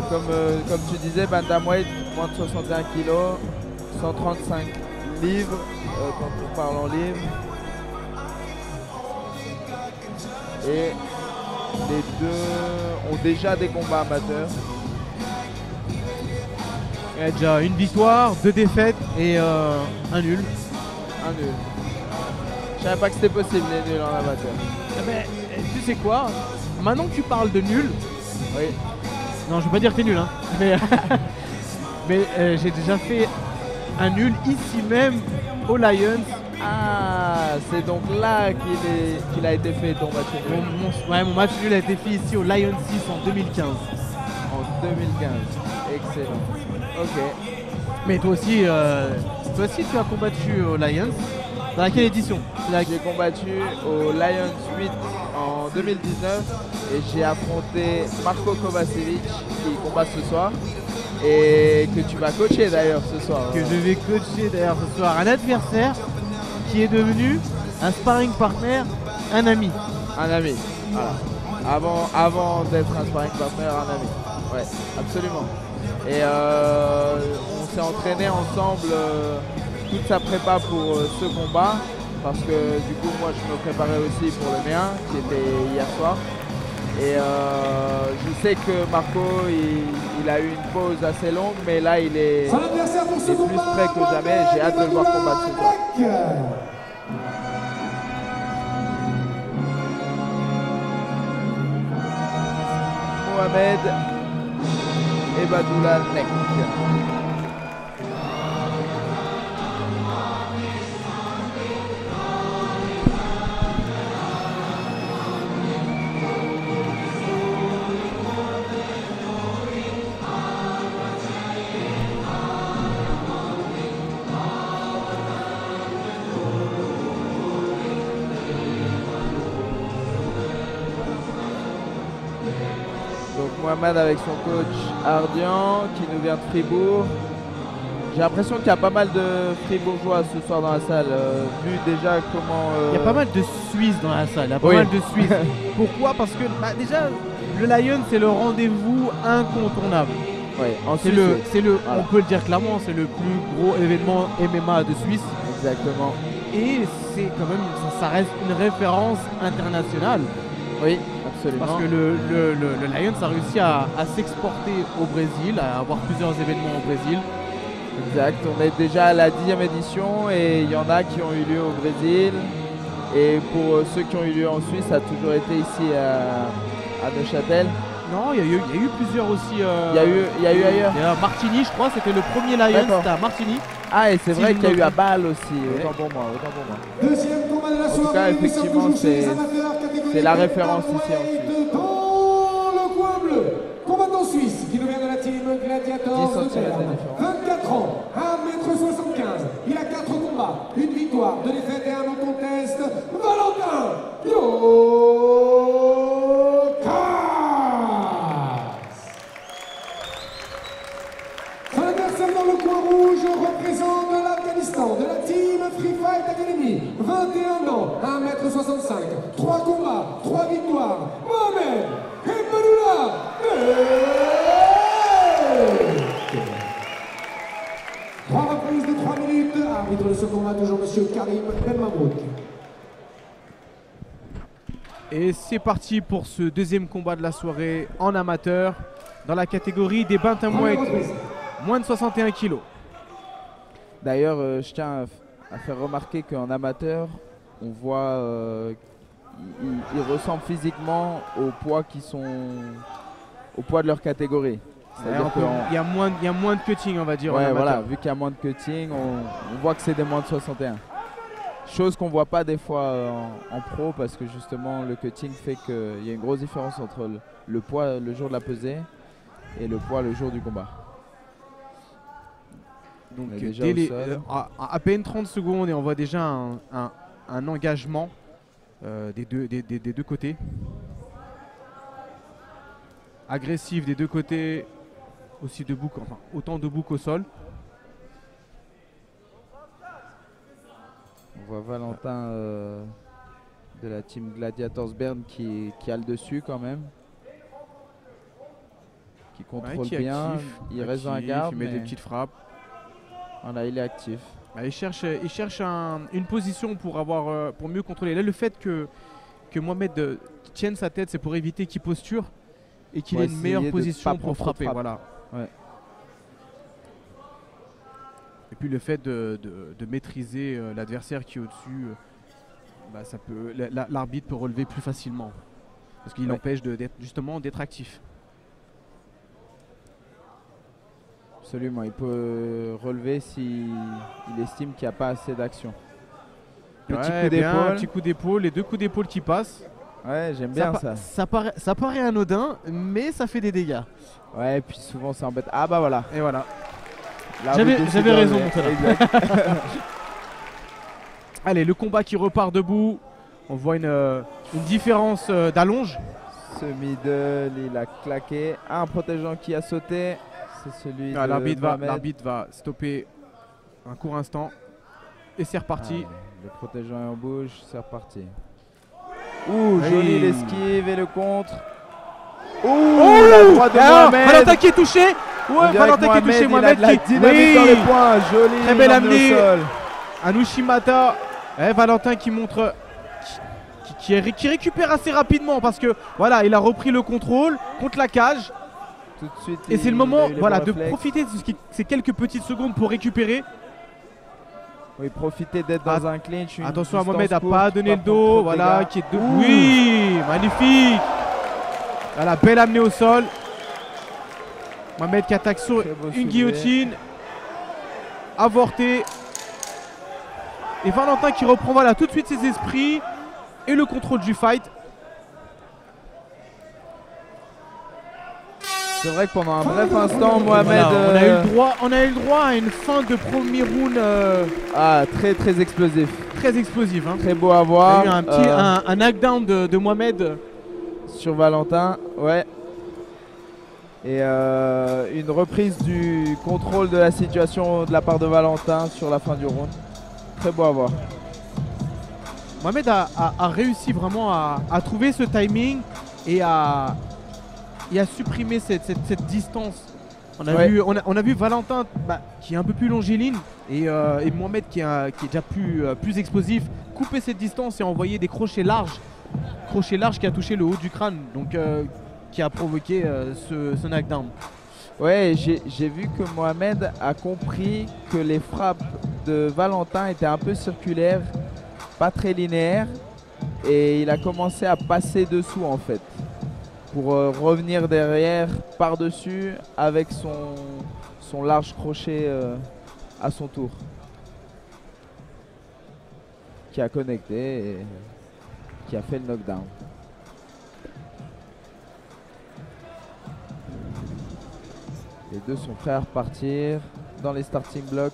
comme tu disais, bantamweight, moins de 61 kg, 135 livres, quand on parle en livres. Et les deux ont déjà des combats amateurs. Il y a déjà une victoire, 2 défaites et un nul. Un nul. Je savais pas que c'était possible les nuls en amateur. Ah ben, tu sais quoi? Maintenant que tu parles de nul, Oui. non je veux pas dire que t'es nul, hein, mais, mais j'ai déjà fait un nul ici même au Lions. Ah, c'est donc là qu'il a été fait ton match nul. Mon match nul a été fait ici au Lions 6 en 2015. En 2015. Excellent. Ok. Mais toi aussi tu as combattu au Lions. Dans laquelle édition? J'ai combattu au Lions 8 en 2019 et j'ai affronté Marco Kovacevic qui combat ce soir et que tu vas coacher d'ailleurs ce soir. Que je vais coacher d'ailleurs ce soir. Un adversaire qui est devenu un sparring partner, un ami. Un ami, voilà. Avant d'être un sparring partner, un ami. Ouais, absolument. Et on s'est entraîné ensemble toute sa prépa pour ce combat. Parce que du coup, moi, je me préparais aussi pour le mien, qui était hier soir. Et je sais que Marco, il a eu une pause assez longue, mais là, il est plus prêt que jamais. J'ai hâte de le voir combattre ce soir. Mohamed Ebadoula Nek. Mohamed avec son coach Ardian qui nous vient de Fribourg. J'ai l'impression qu'il y a pas mal de Fribourgeois ce soir dans la salle, vu déjà comment... Il y a pas mal de Suisses dans la salle, il y a pas mal de Suisses. Pourquoi? Parce que déjà, le Lion, c'est le rendez-vous incontournable. Ouais, on peut le dire clairement, c'est le plus gros événement MMA de Suisse. Exactement. Et c'est quand même, ça reste une référence internationale. Oui, absolument. Parce que le Lions a réussi à s'exporter au Brésil, à avoir plusieurs événements au Brésil. Exact, on est déjà à la 10e édition et il y en a qui ont eu lieu au Brésil. Et pour ceux qui ont eu lieu en Suisse, ça a toujours été ici à Neuchâtel. Non, il y a eu plusieurs aussi. Il y a eu ailleurs. Il y a Martigny, je crois, c'était le premier Lions, c'était à Martigny. Ah, et c'est vrai qu'il y a eu à Bâle aussi, autant pour moi. Deuxième combat de la soirée. En tout cas, effectivement, c'est la référence ici en Suisse. Dans le coin bleu, combattant suisse qui nous vient de la team Gladiators de Berne. 24 ans, 1m75. Il a 4 combats, une victoire, 2 défaites et un non-contest. Valentin Son adversaire dans le coin rouge représente l'Afghanistan de la team Free Fight Academy. 21 ans, 1m65, 3 combats, 3 victoires. Mohamed Ebadoula Nek. 3 reprises de 3 minutes. Arbitre de ce combat, toujours monsieur Karim Benmamouk. Et c'est parti pour ce deuxième combat de la soirée en amateur dans la catégorie des bantamweight, moins de 61 kg. D'ailleurs, je tiens à faire remarquer qu'en amateur, on voit ils ressemblent physiquement au poids de leur catégorie. Il y a moins de cutting, on va dire. Ouais, voilà, vu qu'il y a moins de cutting, on voit que c'est des moins de 61. Chose qu'on voit pas des fois en pro parce que justement le cutting fait qu'il y a une grosse différence entre le poids le jour de la pesée et le poids le jour du combat. Donc à peine 30 secondes et on voit déjà un engagement des deux côtés. Agressif des deux côtés, aussi debout, enfin autant debout qu'au sol. On voit Valentin de la team Gladiators Berne qui a le dessus quand même. Qui contrôle qui est bien, actif, il reste dans la garde. il met mais des petites frappes. Voilà, il est actif. Il cherche une position pour mieux contrôler. Là, le fait que Mohamed tienne sa tête, c'est pour éviter qu'il posture et qu'il ait une meilleure position pour frapper. Voilà. Ouais. Et puis le fait de maîtriser l'adversaire qui est au-dessus, l'arbitre peut relever plus facilement. Parce qu'il empêche justement d'être actif. Absolument, il peut relever s'il estime qu'il n'y a pas assez d'action. Petit coup d'épaule, les deux coups d'épaule qui passent. Ouais, j'aime bien ça. Ça paraît anodin, mais ça fait des dégâts. Ouais, et puis souvent c'est embêtant. Ah bah voilà. Et voilà. J'avais raison tout à l'heure. Allez, le combat qui repart debout. On voit une différence d'allonge. Ce middle, il a claqué. Un protégeant qui a sauté. C'est celui de l'arbitre va stopper un court instant. Et c'est reparti. Le protégeant est en bouge, c'est reparti. Ouh, joli l'esquive et le contre. La droite de Mohamed. Valentin qui est touché. Ouais, Valentin qui est touché. Mohamed qui dynamique dans les points. Joli. Très belle amenée. Anushimata. Valentin qui montre qui récupère assez rapidement parce que voilà, il a repris le contrôle contre la cage. Tout de suite. Et c'est le moment de profiter de ces quelques petites secondes pour récupérer. Oui, profiter d'être dans un clinch. Attention à Mohamed à pas donner le dos. Voilà, qui est debout. Oui, magnifique. Voilà, belle amenée au sol. Mohamed qui attaque sur une guillotine. Avorté. Et Valentin qui reprend tout de suite ses esprits et le contrôle du fight. C'est vrai que pendant un bref instant, Mohamed... on a eu le droit à une fin de premier round très très explosif. Très explosif. Hein. Très beau à voir. Il y a eu un knockdown de Mohamed. Sur Valentin, ouais. Et une reprise du contrôle de la situation de la part de Valentin sur la fin du round. Très beau à voir. Mohamed a réussi vraiment à trouver ce timing et à supprimer cette distance. On a vu Valentin qui est un peu plus longiligne et Mohamed qui est déjà plus explosif, couper cette distance et envoyer des crochets larges. Crochet large qui a touché le haut du crâne, donc qui a provoqué ce knockdown. Ouais, j'ai vu que Mohamed a compris que les frappes de Valentin étaient un peu circulaires, pas très linéaires, et il a commencé à passer dessous en fait, pour revenir derrière, par-dessus, avec son large crochet à son tour, qui a connecté et qui a fait le knockdown. Les deux sont prêts à repartir dans les starting blocks.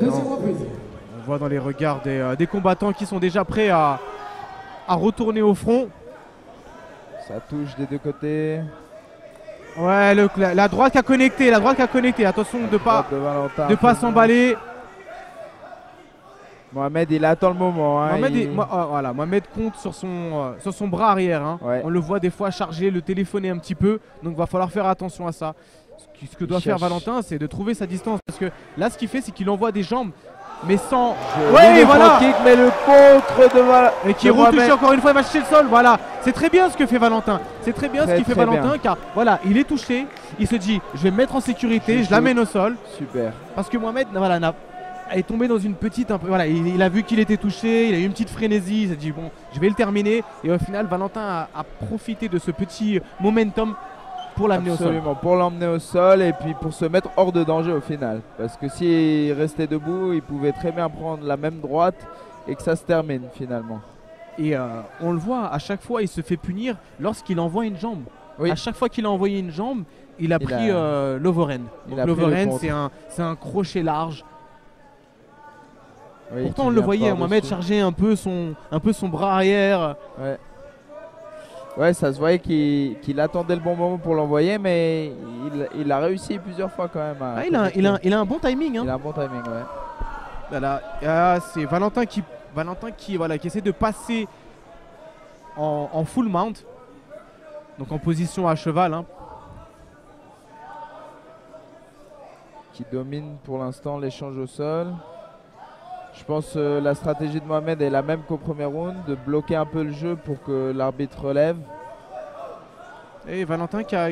Deuxième reprise. On voit dans les regards des combattants qui sont déjà prêts à retourner au front. Ça touche des deux côtés. Ouais, la droite qui a connecté, attention de pas s'emballer. Mohamed, il attend le moment. Hein, Mohamed compte sur son bras arrière. Hein. Ouais. On le voit des fois charger, le téléphoner un petit peu. Donc va falloir faire attention à ça. Ce que doit faire Valentin, c'est de trouver sa distance. Parce que là, ce qu'il fait, c'est qu'il envoie des jambes, mais sans... Ouais, voilà. Kick, mais le contre de Valentin. Et qui est retouché encore une fois, il va chercher le sol. Voilà, c'est très bien ce que fait Valentin. C'est très bien ce qu'il fait Valentin, car voilà, il est touché. Il se dit, je vais me mettre en sécurité, je l'amène au sol. Super. Parce que Mohamed, est tombé dans une petite... il a vu qu'il était touché, il a eu une petite frénésie. Il s'est dit, bon, je vais le terminer. Et au final, Valentin a profité de ce petit momentum pour l'amener au sol. Absolument, pour l'emmener au sol et puis pour se mettre hors de danger au final. Parce que s'il restait debout, il pouvait très bien prendre la même droite et que ça se termine finalement. Et on le voit, à chaque fois, il se fait punir lorsqu'il envoie une jambe. Oui. À chaque fois qu'il a envoyé une jambe, il a pris l'overhand. L'overhand, c'est un crochet large. Oui, pourtant, on le voyait, Mohamed charger un peu son bras arrière. Ouais. Ouais, ça se voyait qu'il attendait le bon moment pour l'envoyer, mais il a réussi plusieurs fois quand même. Il a un bon timing. Hein. Il a un bon timing, ouais. Voilà, c'est Valentin qui essaie de passer en full mount, donc en position à cheval, hein. Qui domine pour l'instant l'échange au sol. Je pense que la stratégie de Mohamed est la même qu'au premier round, de bloquer un peu le jeu pour que l'arbitre relève. Et Valentin qui a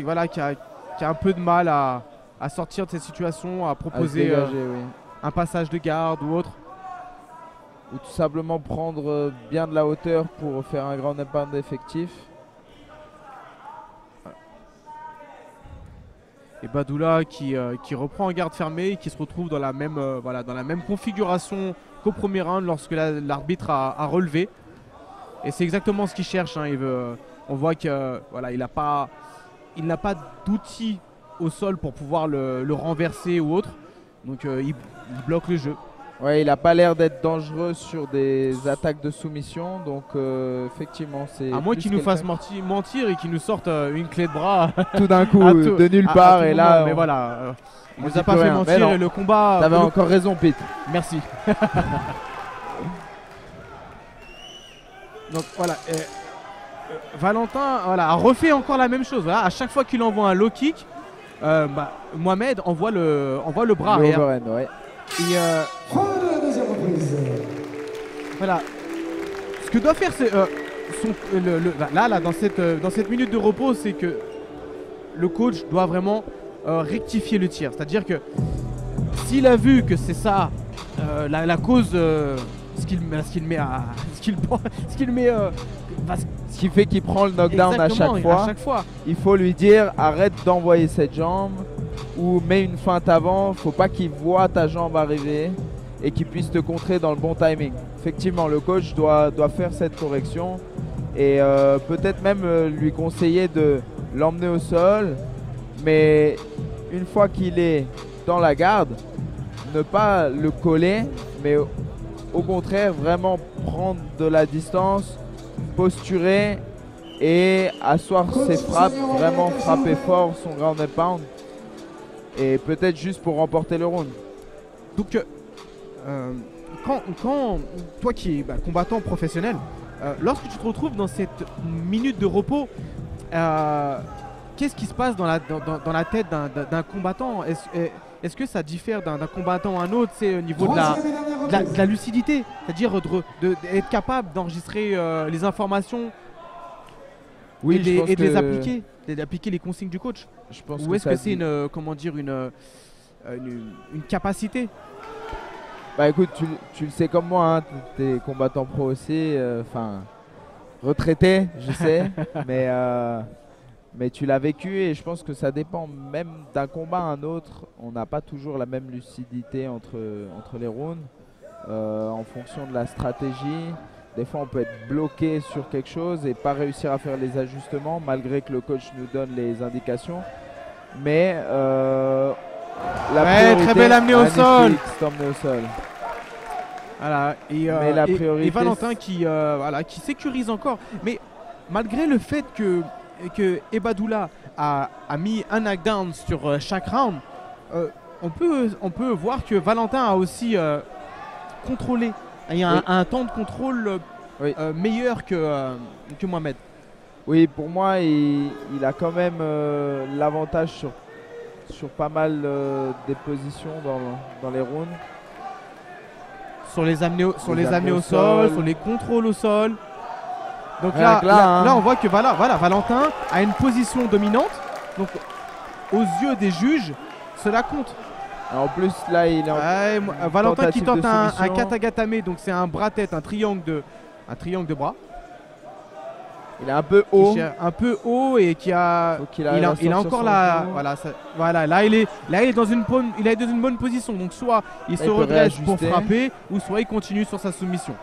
un peu de mal à sortir de cette situation, à proposer oui. un passage de garde ou autre. Ou tout simplement prendre bien de la hauteur pour faire un grand pound effectif. Et Badoula qui reprend en garde fermée et qui se retrouve dans la même, dans la même configuration qu'au premier round lorsque l'arbitre a relevé. Et c'est exactement ce qu'il cherche, hein. On voit que il n'a pas d'outils au sol pour pouvoir le renverser ou autre. Donc il bloque le jeu. Ouais, il n'a pas l'air d'être dangereux sur des attaques de soumission. Donc effectivement, c'est. À moins qu'il nous fasse mentir et qu'il nous sorte une clé de bras. Tout d'un coup, de nulle part. Et là, mais voilà, il nous a pas fait mentir et le combat. T'avais encore raison, Pete. Merci. Donc voilà. Valentin a refait encore la même chose. Voilà, à chaque fois qu'il envoie un low kick, Mohamed envoie le bras arrière. Overhand, ouais. Et La deuxième reprise. voilà. Ce que doit faire là dans cette minute de repos, c'est que le coach doit vraiment rectifier le tir. C'est-à-dire que s'il a vu que c'est ça la cause, ce qui fait qu'il prend le knockdown à chaque fois, il faut lui dire arrête d'envoyer cette jambe ou mets une feinte avant. Faut pas qu'il voit ta jambe arriver et qu'il puisse te contrer dans le bon timing. Effectivement, le coach doit faire cette correction et peut-être même lui conseiller de l'emmener au sol, mais une fois qu'il est dans la garde, ne pas le coller, mais au contraire vraiment prendre de la distance, posturer et asseoir ses frappes, vraiment frapper fort son ground and pound et peut-être juste pour remporter le round. Donc quand toi qui es combattant professionnel, lorsque tu te retrouves dans cette minute de repos, qu'est-ce qui se passe dans la tête d'un combattant? Est-ce que ça diffère d'un combattant à un autre? C'est au niveau de la lucidité, c'est-à-dire d'être capable d'enregistrer les informations et de les appliquer, d'appliquer les consignes du coach. Je pense ou est-ce que c'est une capacité? Bah écoute, tu le sais comme moi, hein, t'es combattant pro aussi, retraité, je sais, mais tu l'as vécu et je pense que ça dépend même d'un combat à un autre. On n'a pas toujours la même lucidité entre les rounds en fonction de la stratégie. Des fois on peut être bloqué sur quelque chose et pas réussir à faire les ajustements malgré que le coach nous donne les indications. Mais très belle amenée au sol. Voilà, et Valentin qui sécurise encore. Mais malgré le fait que Ebadoula a mis un knockdown sur chaque round, on peut voir que Valentin a aussi contrôlé. Il y a un temps de contrôle meilleur que Mohamed. Oui, pour moi, il a quand même l'avantage sur pas mal des positions dans les rounds. Sur les amener au sol, sur les contrôles au sol. Donc là, on voit que Valentin a une position dominante. Donc aux yeux des juges, cela compte. En plus, là, il est Valentin qui tente un katagatame, donc c'est un bras-tête, un triangle de bras. Il est un peu haut. Et il a encore la. Là il est dans une bonne position. Donc soit il se redresse pour frapper, ou soit il continue sur sa soumission.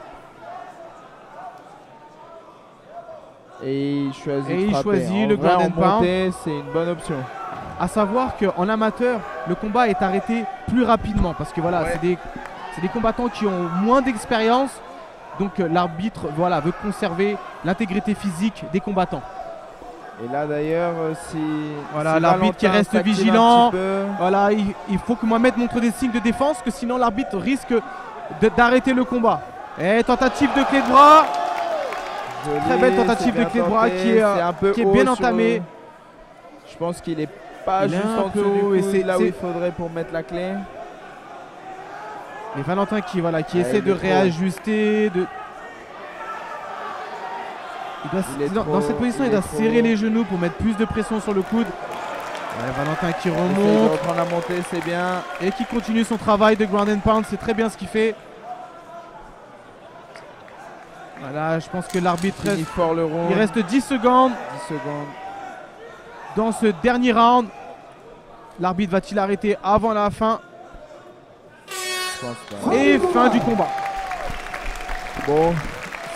Et il choisit le ground and pound. C'est une bonne option. À savoir qu'en amateur, le combat est arrêté plus rapidement parce que c'est des combattants qui ont moins d'expérience. Donc l'arbitre veut conserver l'intégrité physique des combattants. Et là d'ailleurs, si l'arbitre qui reste vigilant, il faut que Mohamed montre des signes de défense, que sinon l'arbitre risque d'arrêter le combat. Et tentative de clé de bras. Très belle tentative de clé de bras qui est bien entamée. Je pense qu'il est pas juste en dessous du coude, là où il faudrait pour mettre la clé. Et Valentin qui essaie de réajuster. Dans cette position, il doit serrer les genoux pour mettre plus de pression sur le coude. Ouais, Valentin qui remonte. Il reprend la montée, c'est bien. Et qui continue son travail de ground and pound. C'est très bien ce qu'il fait. Voilà, je pense que l'arbitre reste fort le round. Il reste 10 secondes. 10 secondes. Dans ce dernier round. L'arbitre va-t-il arrêter avant la fin? Je pense pas. Et fin du combat. Bon,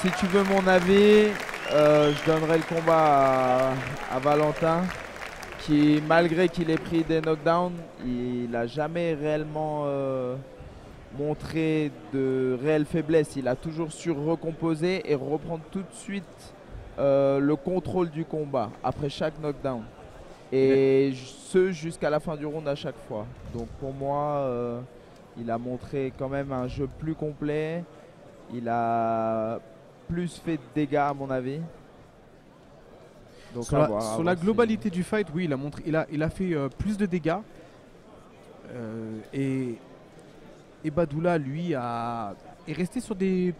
si tu veux mon avis, je donnerai le combat à Valentin, qui malgré qu'il ait pris des knockdowns, il n'a jamais réellement montré de réelle faiblesse. Il a toujours su recomposer et reprendre tout de suite le contrôle du combat après chaque knockdown. Et ce jusqu'à la fin du round à chaque fois. Donc pour moi, il a montré quand même un jeu plus complet. Il a plus fait de dégâts à mon avis. Donc sur la globalité du fight, oui, il a fait plus de dégâts. Et Badoula, lui, est resté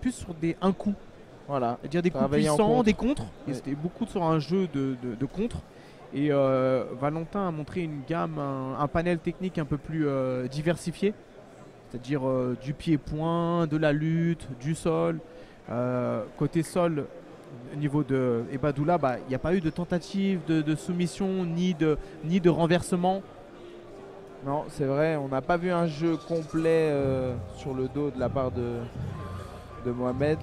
plus sur des un coup. Voilà. C'est-à-dire des coups puissants, des contres. Et c'était beaucoup sur un jeu de contres. Et Valentin a montré une gamme, un panel technique un peu plus diversifié. C'est-à-dire du pied-point, de la lutte, du sol. Côté sol, au niveau de Badoula, il n'y a pas eu de tentative de soumission ni de renversement. Non, c'est vrai, on n'a pas vu un jeu complet sur le dos de la part de Mohamed.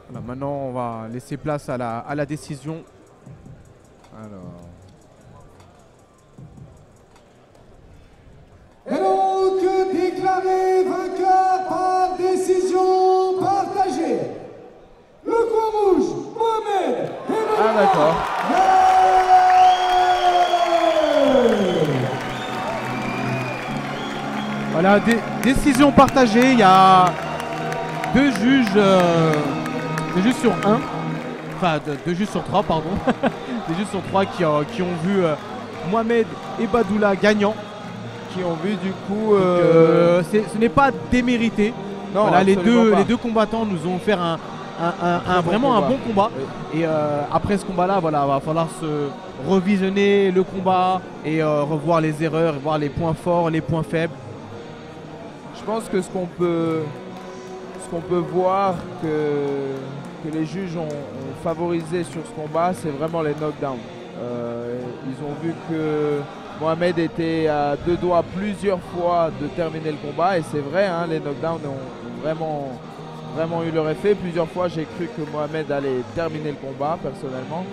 Voilà, maintenant, on va laisser place à la décision. Alors. Et donc, déclaré vainqueur par décision partagée. Le coin rouge, Mohamed. Ah d'accord. Voilà, décision partagée. Il y a deux juges sur un. Enfin, deux juges sur trois, pardon. Des juges sur trois qui ont vu Mohamed et Badoula gagnants. Qui ont vu du coup... ce n'est pas démérité. Non, voilà, les deux combattants nous ont fait vraiment un bon combat. Oui. Et après ce combat-là, voilà, va falloir se revisionner le combat et revoir les erreurs, voir les points forts, les points faibles. Je pense que ce qu'on peut voir que les juges ont favorisé sur ce combat, c'est vraiment les knockdowns. Ils ont vu que Mohamed était à deux doigts plusieurs fois de terminer le combat et c'est vrai, hein, les knockdowns ont vraiment eu leur effet. Plusieurs fois j'ai cru que Mohamed allait terminer le combat personnellement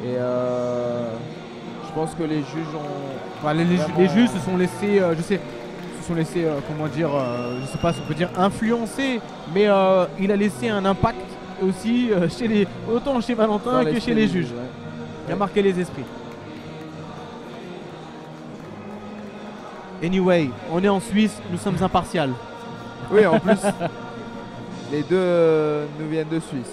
et je pense que les juges ont... Enfin, les juges se sont laissés, comment dire, je sais pas si on peut dire influencer, mais il a laissé un impact aussi autant chez Valentin que chez les juges. Ouais. Il a marqué les esprits. Anyway, on est en Suisse, nous sommes impartials. Oui, en plus, les deux nous viennent de Suisse.